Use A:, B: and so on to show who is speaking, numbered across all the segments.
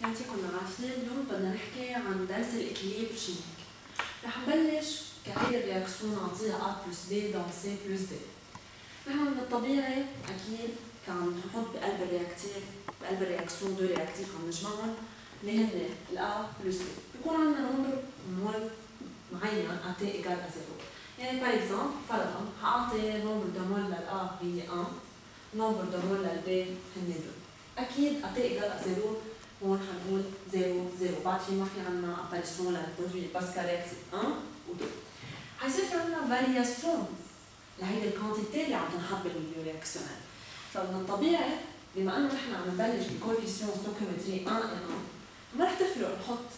A: يعطيكم العافية. اليوم بدنا نحكي عن درس الإكليبر شيميك. رح نبلش كهيدي الرياكسيون نعطيها A plus B dans C plus D. نحن من الطبيعي أكيد كان نحط بقلب الرياكسيون دو رياكتيف عم نجمعهم اللي هن ال A plus B. بيكون عندنا نمبر مول معين A T égale à 0. يعني par exemple فرضاً حأعطي نمبر دو مول لل A هي 1، نمبر دو مول لل B هن 2. أكيد A T égale à 0 هون حنقول 0 0 بعد ما في عنا اباريسيون للبرودوي باسكا رياكتيف 1 و 2. حيصير في عنا فارياسيون لهيدي الكونتيتي اللي عم تنحط بالميليو رياكسيونيل. فمن الطبيعي بما انه نحن عم نبلش بكوفيسيون ستوكيومتري 1 و 1 ما رح تفرق نحط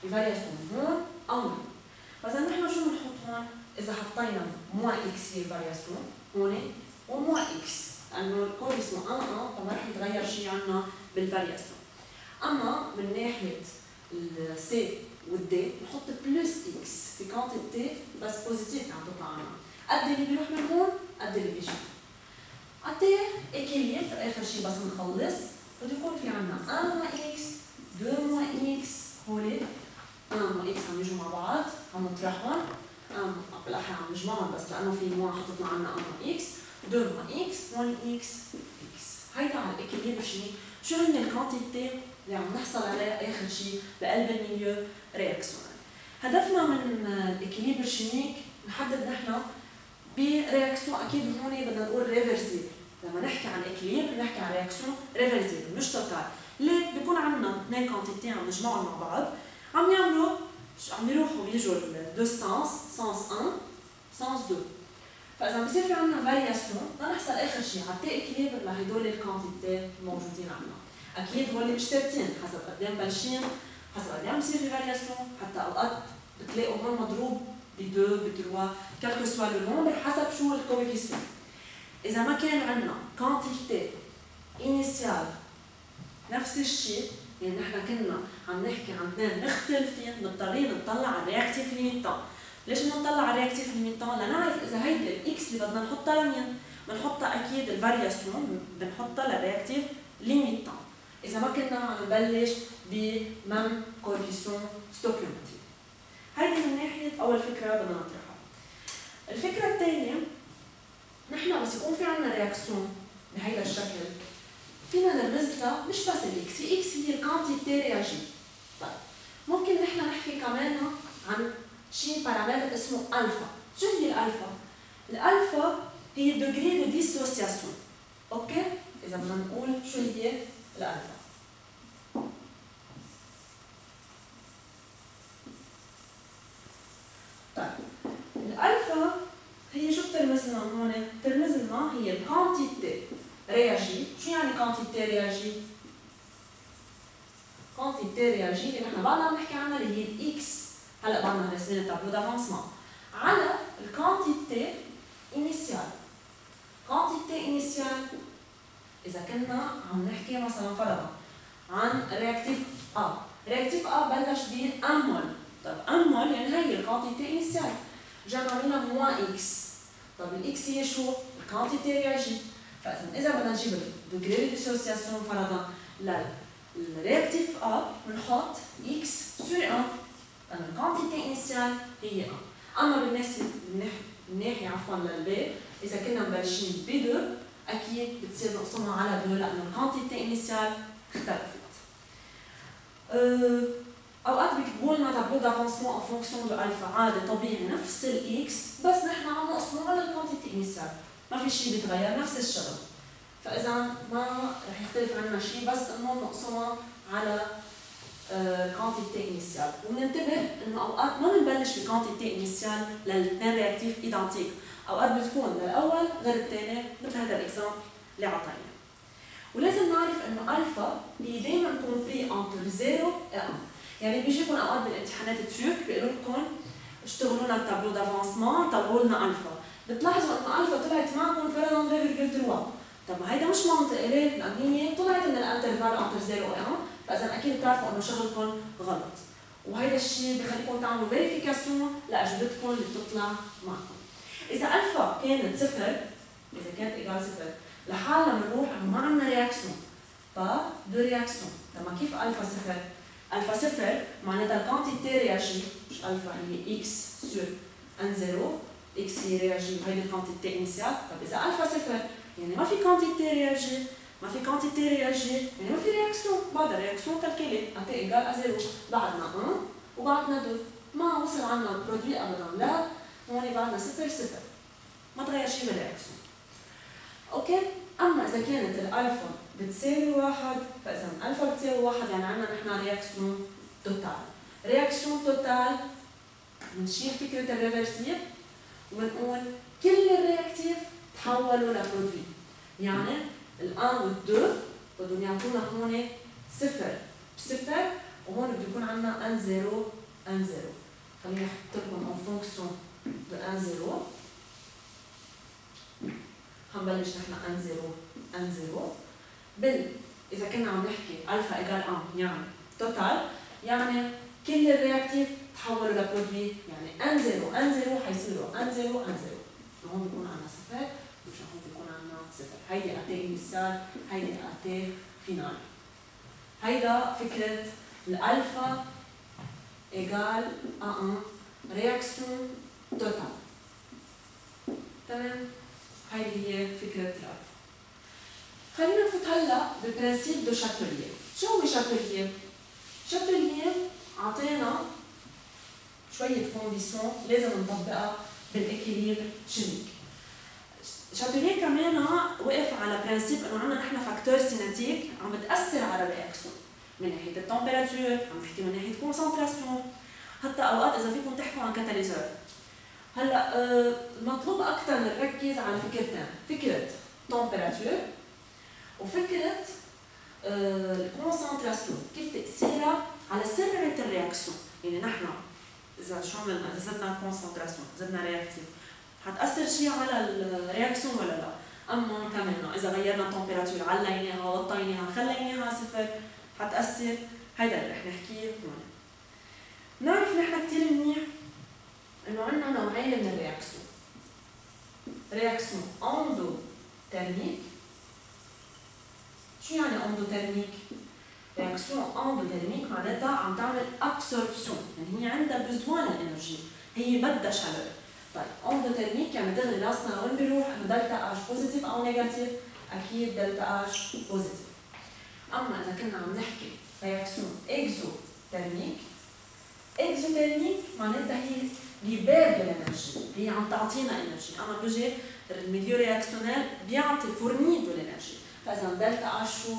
A: الفارياسيون هون او هون. فاذا نحن شو بنحط هون؟ اذا حطينا موان اكس هي الفارياسيون هون وموان اكس لانه الكوفيسيون 1 1 فما رح يتغير شيء عنا بالفارياسيون. اما من ناحيه السي والدي نحط بلس اكس في كونتيتي بس بوزيتيف عم تطلع عنا قد اللي بيروح من هون قد اللي بيجي. عطيه اكيليبر اخر شيء بس نخلص بده يكون في عنا 1 اكس 2 اكس هول 1 اكس عم يجوا مع بعض عم نطرحهم بالاحرى عم نجمعهم بس لانه في موان حتطلع عنا 1 اكس 2 اكس 1 اكس اكس. هيدا على الاكيليبر شيء شو هن الكونتيتي اللي عم نحصل عليها اخر شيء بقلب الميليو رياكسيونيل. هدفنا من الاكيليبر شيميك نحدد نحن برياكسيون اكيد هون بدنا نقول ريفرسيبل. لما نحكي عن اكيليبر نحكي عن رياكسيون ريفرسيبل مش توتال. ليه؟ بيكون عندنا اثنين كونتيتي عم نجمعهم مع بعض عم يروحوا ويجوا دو سانس 1 سانس 2. فاذا بصير في عندنا فارياسيون بدنا نحصل اخر شيء على التي اكيليبر لهدول الكونتيتي الموجودين عندنا. اكيد هول مش ثابتين حسب قد ايه مبلشين حسب قد ايه عم يصير في فارياسيون حتى اوقات بتلاقوا هون مضروب ب 2 ب 3 كالكو سوا لو نومبر حسب شو الكوفيسيون. اذا ما كان عندنا كونتيتي انيسيال نفس الشيء يعني نحن كنا عم نحكي عن اثنين مختلفين مضطرين نطلع على الرياكتيف ليميتان. ليش بدنا نطلع على الرياكتيف ليميتان؟ لنعرف اذا هيدي الاكس اللي بدنا نحطها لمين؟ بنحطها اكيد الفارياسيون بنحطها للرياكتيف ليميتان. إذا ما كنا عم نبلش بمن كوفيسيون ستوكيومتري. هيدي من ناحية أول فكرة بدنا نطرحها. الفكرة الثانية نحن بس يكون في عندنا رياكسيون بهيدا الشكل فينا نرمزها مش بس الإكس، الإكس هي الكونتيتي رياجي. طيب ممكن نحن نحكي كمان عن شيء بارامتر اسمه ألفا. شو هي الألفا؟ الألفا هي دوغري دو ديسوسياسيون. أوكي؟ إذا بدنا نقول شو هي الألفا. طيب الألفا هي شو بترمز لنا هون؟ بترمز لنا هي الكونتيتي رياجي. شو يعني كونتيتي رياجي؟ كونتيتي رياجي اللي نحن بعدنا عم نحكي عنها اللي هي الإكس، هلا بعدنا راسمين التابلو دافونسمون على الكونتيتي إنيسيال. كونتيتي إنيسيال إذا كنا عم نحكي مثلا فرضا عن رياكتيف A. رياكتيف A بلش ب 1 مول. طيب 1 مول يعني هي الكونتيتي انيسيال. جانا عملنا موان اكس. طيب الاكس هي شو؟ الكونتيتي رياجي. فاذا بدنا نجيب الدوغري ديسوسياسيون فرضا للرياكتيف A بنحط اكس سور 1 لأن الكونتيتي انيسيال هي 1. اما بالنسبه الناحيه عفوا للبي اذا كنا مبلشين ب 2 اكيد بتصير نقسمها على 2 لانه الكونتيتي انيسيال اختلفت. اوقات بيكتبوا لنا تابلو دافونسمون ان فونكسيون دو الفا عادي طبيعي نفس الاكس بس نحن عم نقسمه على الكونتيتي انيسيال ما في شيء بيتغير نفس الشغل. فاذا ما رح يختلف عنا شيء بس انه نقسمها على كونتيتي انيسيال. وبننتبه انه اوقات ما بنبلش بكونتيتي انيسيال للاثنين رياكتيف ايدنتيك، اوقات بتكون للاول غير الثاني مثل هذا الاكزامبل اللي عطيناه. ولازم نعرف انه الفا هي دائما كومبري انتر 0 و 1. يعني بيجيكم اوقات بالامتحانات التريك بيقولوا لكم اشتغلوا لنا التابلو دافونسمون طلعوا لنا الفا. بتلاحظوا انه الفا طلعت معكم فرضا 2.3. طب ما هيدا مش منطقي ليه؟ لان هي طلعت من الانترفال انتر 0 و 1 فاذا اكيد بتعرفوا انه شغلكم غلط. وهيدا الشيء بخليكم تعملوا فيريفيكاسيون لاجوبتكم اللي بتطلع معكم. اذا الفا كانت 0 اذا كانت ايجال 0 لحالنا بنروح انه ما عندنا رياكسيون par de réaction. طب كيف ألفا صفر؟ ألفا صفر معناتها الكونتيتي رياجي، مش ألفا هي إكس سور ان زيرو، إكس هي رياجي وهيدي الكونتيتي إنيسيال. طب إذا ألفا صفر يعني ما في كونتيتي رياجي، ما في كونتيتي رياجي يعني ما في رياكسيون، بعد الرياكسيون تالكيلي أتي إيجال أ زيرو، بعدنا 1 وبعدنا 2، ما وصل عنا برودوي أبدا، لا هون بعدنا صفر صفر، ما تغير شيء بالرياكسيون. أوكي؟ أما إذا كانت الألفا بتساوي 1 فإذا ألفا بتساوي 1 يعني عندنا نحن رياكسيون توتال. رياكسيون توتال بنشيل فكرة الريفرسيف وبنقول كل الرياكتيف تحولوا لبرودوي. يعني ال1 وال2 بدهم يعطونا هون صفر بصفر وهون بده يكون عندنا ان زيرو ان زيرو. خليني أحط لكم en fonction de ان زيرو. حنبلش نحن ان زيرو ان زيرو. إذا كنا عم نحكي ألفا إيجال 1 يعني توتال، يعني كل الرياكتيف تحولوا لبرودوي، يعني ان زيرو ان زيرو حيصيروا ان زيرو ان زيرو. هون بيكون عندنا صفر ومشان هون بيكون عندنا صفر. هيدي أتي إنيسيال، هيدي أتي فينال. هيدا فكرة الألفا إيجال أ 1 رياكسيون توتال. تمام؟ هيدي هي فكرة الألفا. خلينا نفوت هلا بالبرنسيب دو شاتولييه. شو هو شاتولييه؟ شاتولييه عطينا شوية كونديسيون لازم نطبقها بالإكيليبر شيميك. شاتولييه كمان وقف على برنسيب إنه عندنا نحن فاكتور سيناتيك عم بتأثر على الرياكسيون من ناحية التمبيراتور، عم نحكي من ناحية كونسنتراسيون، حتى أوقات إذا فيكم تحكوا عن كاتاليزور. هلا المطلوب أكثر نركز على فكرتين، فكرة تمبيراتور وفكرة الكونسنتراسيون، كيف تأثيرها على سرعة الرياكسيون. يعني نحن إذا شو عملنا؟ إذا زدنا كونسنتراسيون، زدنا رياكتيف، حتأثر شيء على الرياكسيون ولا لا؟ أما كمان إذا غيرنا التمبيراتور، عليناها، وطيناها، خليناها صفر، حتأثر. هيدا اللي رح نحكيه هون. نعرف نحن كثير منيح إنه عندنا نوعين من الرياكسيون. رياكسيون اندوثيرميك. شو يعني اندوثيرميك؟ رياكسيون اندوثيرميك معناتها عم تعمل ابسوربسيون، يعني هي عندها بزوان الانرجي، هي بدها شالور. طيب اندوثيرميك يعني دغري راسنا وين بيروح؟ انه دلتا اش بوزيتيف او نيجاتيف؟ اكيد دلتا اش بوزيتيف. اما اذا كنا عم نحكي رياكسيون اكزوثيرميك، اكزوثيرميك معناتها هي ليبير دو الانرجي، هي عم تعطينا انرجي. اما بيجي الميليو رياكسيونيل بيعطي فورني دو الانرجي، فاذا دلتا اش شو؟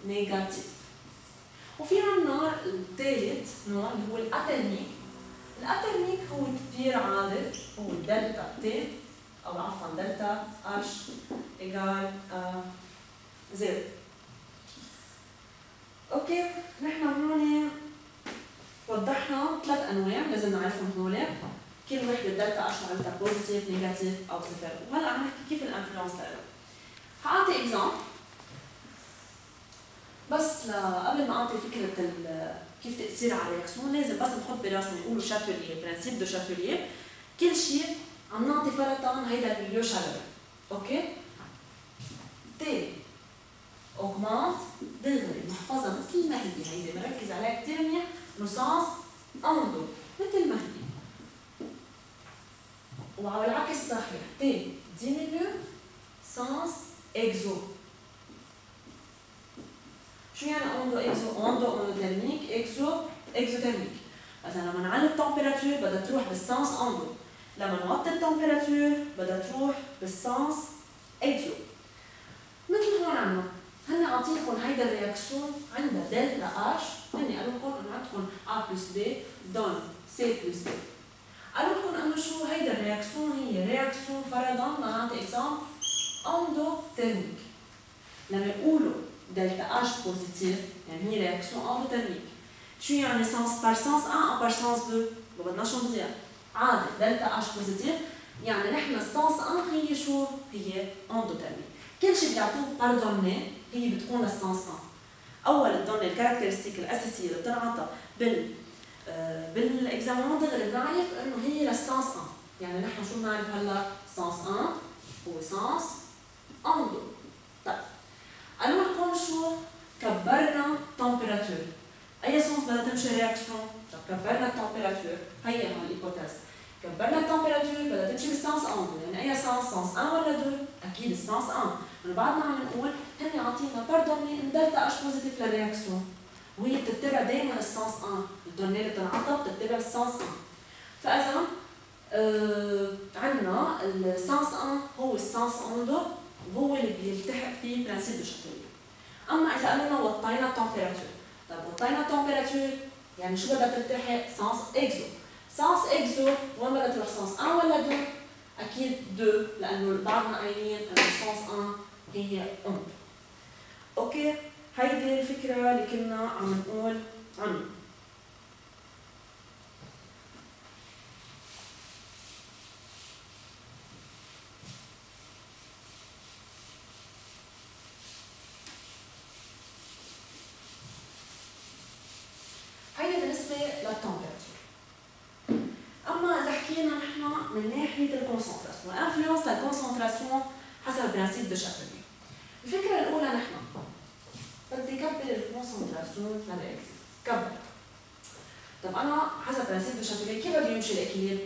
A: نيجاتيف. وفي عنا الثالث نوع اللي هو الاترميك. الاترميك هو كثير عادي، هو دلتا تي او عفوا دلتا اش ايجال زيرو. اوكي، نحن هون وضحنا ثلاث انواع لازم نعرفهم هون، كل وحده دلتا اش معناتها بوزيتيف، نيجاتيف او صفر، وهلا عم نحكي كيف الانفلونس لها. حاعطي اكزامبل بس قبل ما اعطي فكره كيف تاثير على الرياكسيون لازم بس نحط براسنا نقولوا شاتولييه، برنسيب دو شاتولييه، كل شيء عم نعطي فرضا هيدا الميليو شالور. اوكي؟ تي اوغمانت دغري نحفظها مثل ما هي، هيدي بنركز عليها كثير منيح، انه سانس اندو مثل ما هي. وعلى العكس صحيح، تي ديمينيو سانس اكزو. شو يعني اندو اكزو؟ اندو اندوثيرميك، اكزو اكزوثيرميك. مثلا لما نعلي التمبيراتور بدها تروح بالسانس اندو، لما نوطي التمبيراتور بدها تروح بالسانس اكزو. مثل هون عنا هن عاطينكم هيدا الرياكسيون عندها دلتا اش، هن قالوا لكم انه عندكم ا بلس بي دون سي بلس بي. قالوا لكم انه شو هيدا الرياكسيون؟ هي رياكسيون فرضا نعطي اكزامبل اندوثيرميك. لما يقولوا دلتا اش بوزيتيف يعني هي رياكسيون اندوثيرميك. شو يعني سانس بار سانس 1 او بار سانس 2؟ ما بدناش نضيع. عادي دلتا اش بوزيتيف يعني نحن السانس 1 هي شو؟ هي اندوثيرميك. كل شيء بيعطوه بار دوني هي بتكون السانس 1. اول الدوني الكاركترستيك الاساسيه اللي بتنعطى بالاكزامان دغري بنعرف انه هي للسانس 1. يعني نحن شو بنعرف هلا؟ سانس 1 هو سانس اندو. طيب قالوا لكم شو تمشي رياكسيون، طب كبرنا التمبيراتور، هي هون الهيبوثيز، كبرنا التمبيراتور بدها تمشي بالسانس 1، يعني اي سانس؟ سانس 1 ولا 2؟ اكيد السانس 1، بعدنا عم نقول هن عاطينا باردوني دلتا اش بوزيتيف للرياكسيون، وهي بتتبع دائما السانس 1، الدوني اللي بتنعطى بتتبع السانس 1. فاذا عندنا السانس 1 هو السانس 1 وهو اللي بيلتحق فيه برانسيب دو شاتيليه. اما اذا قلنا وطينا التمبيراتور، طيب وطينا التمبيراتور يعني شو بدها تلتحق؟ سانس اكزو. سانس اكزو وين بدها تروح؟ سانس 1 ولا 2؟ اكيد 2 لانه بعدنا قايلين انه سانس 1 هي اون. اوكي، هيدي الفكره اللي كنا عم نقول عنها. هيدي بالنسبه للتمبيراتور. اما اذا حكينا نحن من ناحيه الكونسنتراسيون، انفلونس للكونسنتراسيون حسب برانسيب دو شاتيليه. الفكره الاولى نحن بدي كبر الكونسنتراسيون للرياكتيف، كبر. طب انا حسب برانسيب دو شاتيليه كيف بده يمشي الاكليل؟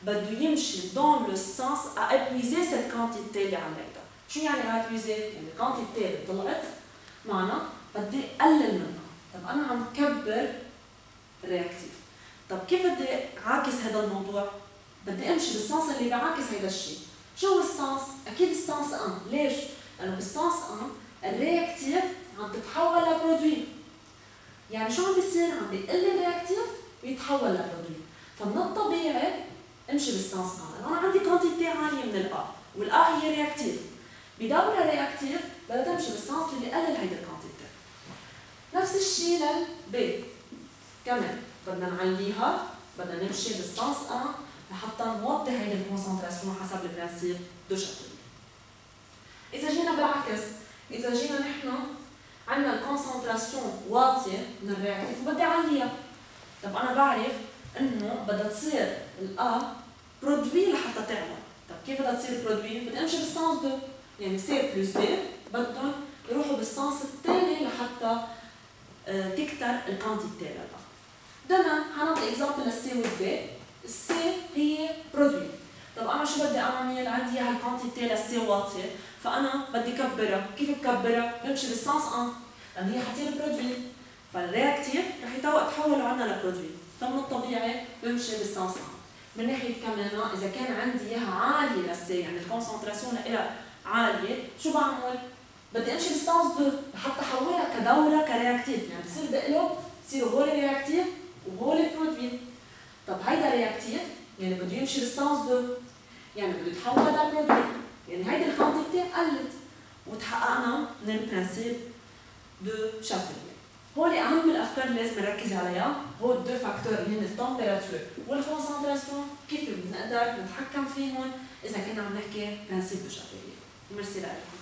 A: بده يمشي دون لو سانس ا ابويزي سيت كونتيتي اللي عملتها. شو يعني ابويزي؟ يعني الكونتيتي اللي طلعت معنا بدي اقلل منها. طب انا عم كبر الرياكتيف، طب كيف بدي اعاكس هذا الموضوع؟ بدي امشي بالسانس اللي بعاكس هذا الشيء. شو هو السانس؟ اكيد السانس 1، ليش؟ لانه بالسانس 1 الرياكتيف عم تتحول لبرودوي. يعني شو عم بيصير؟ عم بيقل الرياكتيف ويتحول لبرودوي. فمن الطبيعي امشي بالسانس 1، لانه انا عندي كونتيتي عاليه من الأ، والأ هي رياكتيف. بدورة رياكتيف بدها تمشي بالسانس اللي قلل هيدي الكونتيتي. نفس الشيء للب، كمان بدنا نعليها، بدنا نمشي بالسانس 1 لحتى نوطي هيدي الكونسنتراسيون حسب البرانسيب دو شاتيليه. إذا جينا بالعكس، إذا جينا نحن عندنا الكونسنتراسيون واطية من الرياكتيف وبدي أعليها، طب أنا بعرف إنه بدها تصير الأ برودوي لحتى تعلى. طب كيف بدها تصير برودوي؟ بدي أمشي بالسانس 2، يعني سي بلس بي بدهم يروحوا بالسانس الثاني لحتى تكتر الكونتيتي للأ. دنا حنعطي اكزامبل للسي والبي. السي هي برودوي، طب انا شو بدي اعمل؟ عندي هالكونتيتي للسي واطيه، فانا بدي كبرها. كيف بكبرها؟ بمشي بالسانس 1 لانه هي حتصير برودوي، فالرياكتيف رح يتحولوا عنا لبرودوي، فمن الطبيعي بمشي بالسانس 1. من ناحيه كمان اذا كان عندي اياها عاليه للسي، يعني الكونسنتراسيون لها عاليه، شو بعمل؟ بدي امشي بالسانس 2 لحتى احولها كدوره كرياكتيف، يعني بصير بقلب بصيروا هول رياكتيف وهول برودوي. طب هيدا رياكتيف يعني بده يمشي بالسانس 2، يعني بده يتحول لبرودوي، يعني هيدي الكونتيتي قلت وتحققنا من البرانسيب دو شاتيليه. هول اهم الافكار اللي لازم نركز عليها، هو الدو فاكتور اللي هن التمبيراتور والكونسنتراسيون، كيف بنقدر نتحكم فيهم اذا كنا عم نحكي برانسيب دو شاتيليه. ميرسي لكم.